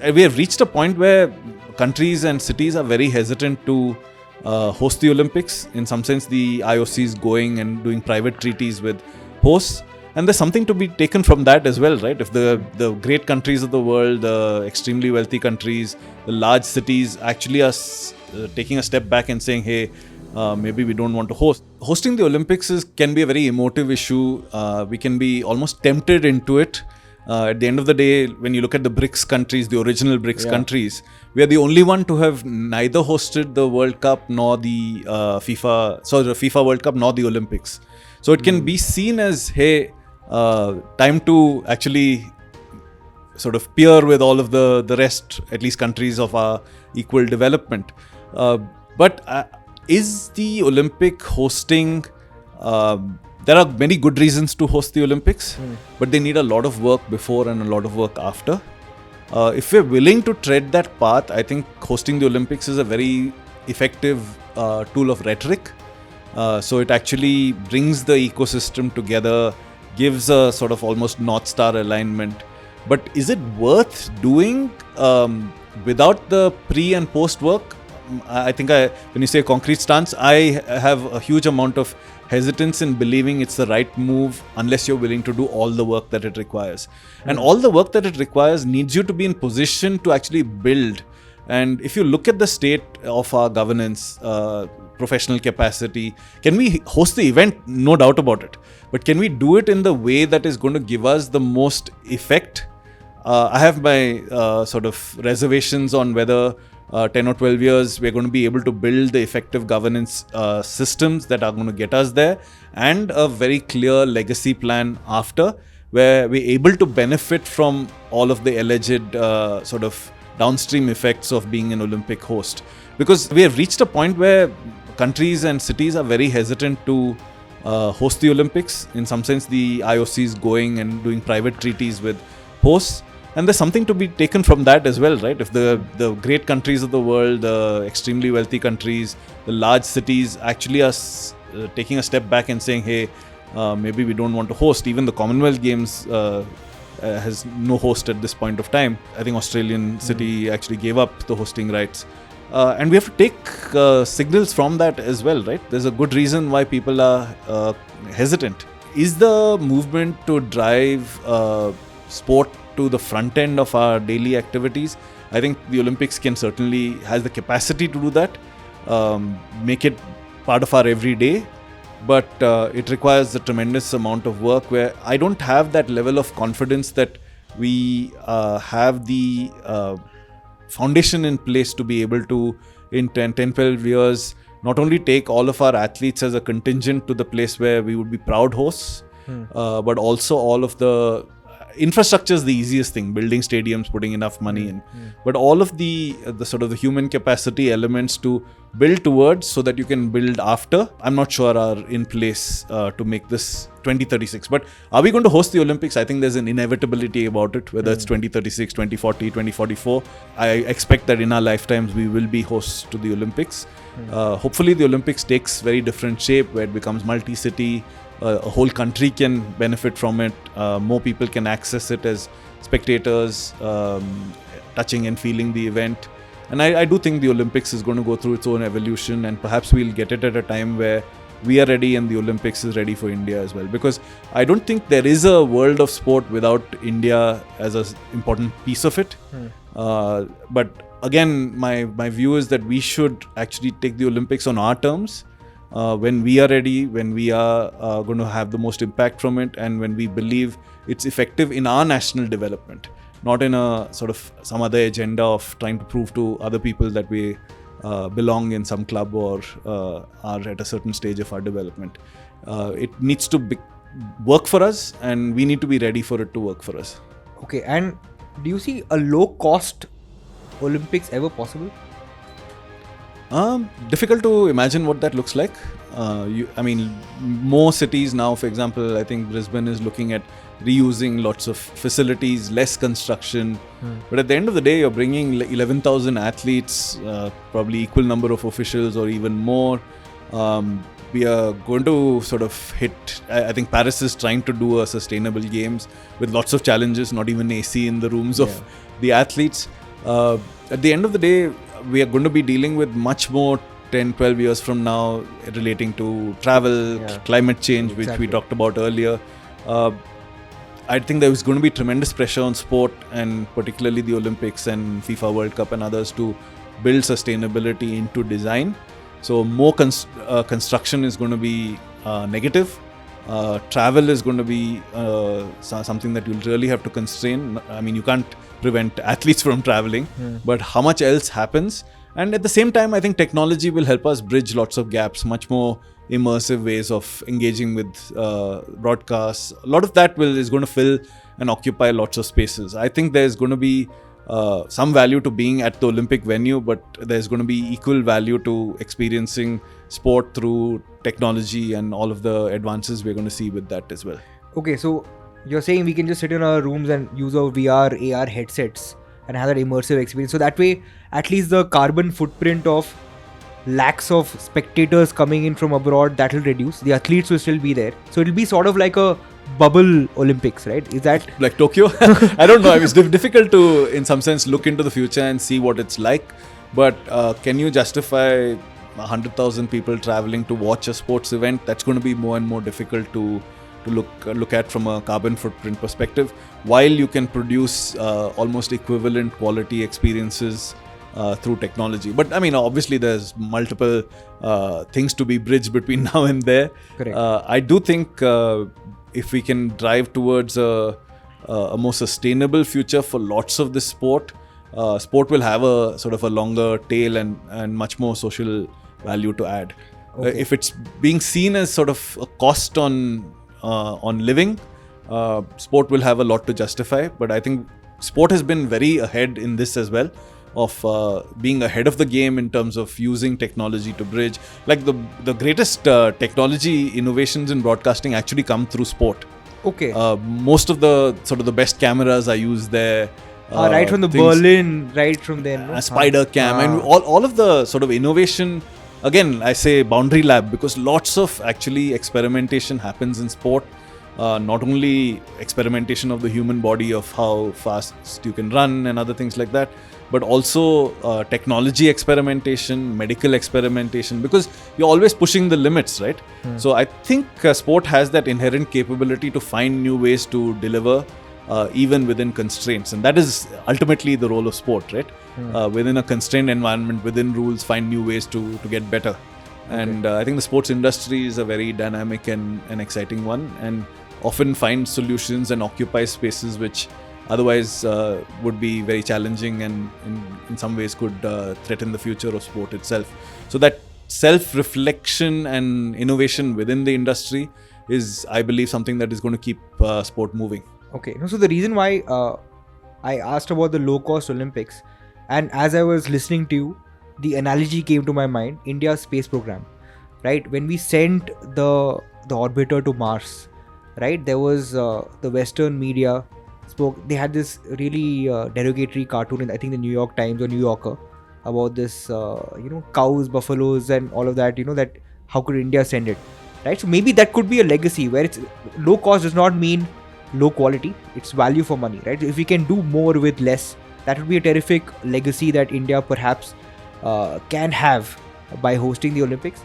We have reached a point where countries and cities are very hesitant to host the Olympics. In some sense, the IOC is going and doing private treaties with hosts. And there's something to be taken from that as well, right? If the great countries of the world, the extremely wealthy countries, the large cities actually are taking a step back and saying, hey, maybe we don't want to host. Hosting the Olympics can be a very emotive issue. We can be almost tempted into it. At the end of the day, when you look at the BRICS countries, the original BRICS countries, we are the only one to have neither hosted the World Cup nor the FIFA World Cup nor the Olympics. So it can be seen as, hey, time to actually sort of peer with all of the rest, at least countries of our equal development. But is the Olympic hosting... there are many good reasons to host the Olympics, but they need a lot of work before and a lot of work after. If we're willing to tread that path, I think hosting the Olympics is a very effective tool of rhetoric. So it actually brings the ecosystem together, gives a sort of almost North Star alignment. But is it worth doing without the pre and post work? I think when you say concrete stance, I have a huge amount of hesitance in believing it's the right move unless you're willing to do all the work that it requires. And all the work that it requires needs you to be in position to actually build. And if you look at the state of our governance, professional capacity, can we host the event? No doubt about it. But can we do it in the way that is going to give us the most effect? I have my sort of reservations on whether 10 or 12 years, we're going to be able to build the effective governance systems that are going to get us there, and a very clear legacy plan after, where we're able to benefit from all of the alleged sort of downstream effects of being an Olympic host. Because we have reached a point where countries and cities are very hesitant to host the Olympics. In some sense, the IOC is going and doing private treaties with hosts. And there's something to be taken from that as well, right? If the great countries of the world, the extremely wealthy countries, the large cities actually are taking a step back and saying, hey, maybe we don't want to host. Even the Commonwealth Games has no host at this point of time. I think Australian city actually gave up the hosting rights. And we have to take signals from that as well, right? There's a good reason why people are hesitant. Is the movement to drive sport to the front end of our daily activities? I think the Olympics certainly has the capacity to do that, make it part of our everyday, but it requires a tremendous amount of work where I don't have that level of confidence that we have the foundation in place to be able to, in 10, 12 years, not only take all of our athletes as a contingent to the place where we would be proud hosts, but also all of the infrastructure is the easiest thing, building stadiums, putting enough money in. But all of the sort of the human capacity elements to build towards so that you can build after, I'm not sure are in place to make this 2036. But are we going to host the Olympics? I think there's an inevitability about it, whether it's 2036, 2040, 2044. I expect that in our lifetimes we will be hosts to the Olympics. Hopefully the Olympics takes very different shape where it becomes multi-city. A whole country can benefit from it. More people can access it as spectators, touching and feeling the event. And I do think the Olympics is going to go through its own evolution, and perhaps we'll get it at a time where we are ready and the Olympics is ready for India as well. Because I don't think there is a world of sport without India as an important piece of it. But again, my view is that we should actually take the Olympics on our terms. When we are ready, when we are going to have the most impact from it, and when we believe it's effective in our national development, not in a sort of some other agenda of trying to prove to other people that we belong in some club or are at a certain stage of our development. It needs to work for us, and we need to be ready for it to work for us. Okay, and do you see a low-cost Olympics ever possible? Difficult to imagine what that looks like. More cities now, for example, I think Brisbane is looking at reusing lots of facilities, less construction. But at the end of the day, you're bringing 11,000 athletes, probably equal number of officials or even more. We are going to sort of hit, I think Paris is trying to do a sustainable games with lots of challenges, not even AC in the rooms of the athletes. At the end of the day, we are going to be dealing with much more 10, 12 years from now relating to travel, climate change, which we talked about earlier. I think there is going to be tremendous pressure on sport, and particularly the Olympics and FIFA World Cup and others, to build sustainability into design. So more construction is going to be negative. Travel is going to be something that you'll really have to constrain. I mean, you can't prevent athletes from traveling, but how much else happens? And at the same time, I think technology will help us bridge lots of gaps, much more immersive ways of engaging with broadcasts. A lot of that is going to fill and occupy lots of spaces. I think there's going to be some value to being at the Olympic venue, but there's going to be equal value to experiencing sport through technology and all of the advances we're going to see with that as well. Okay, so you're saying we can just sit in our rooms and use our VR, AR headsets and have that immersive experience. So that way, at least the carbon footprint of lakhs of spectators coming in from abroad, that will reduce. The athletes will still be there. So it'll be sort of like a bubble Olympics, right? Is that like Tokyo? I don't know. It's difficult to, in some sense, look into the future and see what it's like. But can you justify 100,000 people traveling to watch a sports event? That's going to be more and more difficult to look at from a carbon footprint perspective, while you can produce almost equivalent quality experiences through technology. But I mean, obviously there's multiple things to be bridged between now and there. Correct. I do think if we can drive towards a more sustainable future for lots of this sport will have a sort of a longer tail and much more social value to add. Okay. If it's being seen as sort of a cost on living, sport will have a lot to justify. But I think sport has been very ahead in this as well, of being ahead of the game in terms of using technology to bridge. Like the greatest technology innovations in broadcasting actually come through sport. Okay. Most of the sort of the best cameras are used there. Right from the Berlin, right from there. No? Spider cam and all of the sort of innovation. Again, I say boundary lab because lots of actually experimentation happens in sport. Not only experimentation of the human body, of how fast you can run and other things like that, but also technology experimentation, medical experimentation, because you're always pushing the limits, right? So I think sport has that inherent capability to find new ways to deliver even within constraints, and that is ultimately the role of sport, right? Within a constrained environment, within rules, find new ways to get better. And I think the sports industry is a very dynamic and exciting one, and often finds solutions and occupies spaces which otherwise would be very challenging and in some ways could threaten the future of sport itself. So that self-reflection and innovation within the industry is, I believe, something that is going to keep sport moving. Okay. So the reason why I asked about the low-cost Olympics, and as I was listening to you, the analogy came to my mind, India's space program, right? When we sent the orbiter to Mars, right? There was the Western media spoke. They had this really derogatory cartoon in, I think, the New York Times or New Yorker about this, cows, buffaloes, and all of that. That how could India send it, right? So maybe that could be a legacy where it's low cost does not mean low quality. It's value for money, right? If we can do more with less, that would be a terrific legacy that India perhaps can have by hosting the Olympics.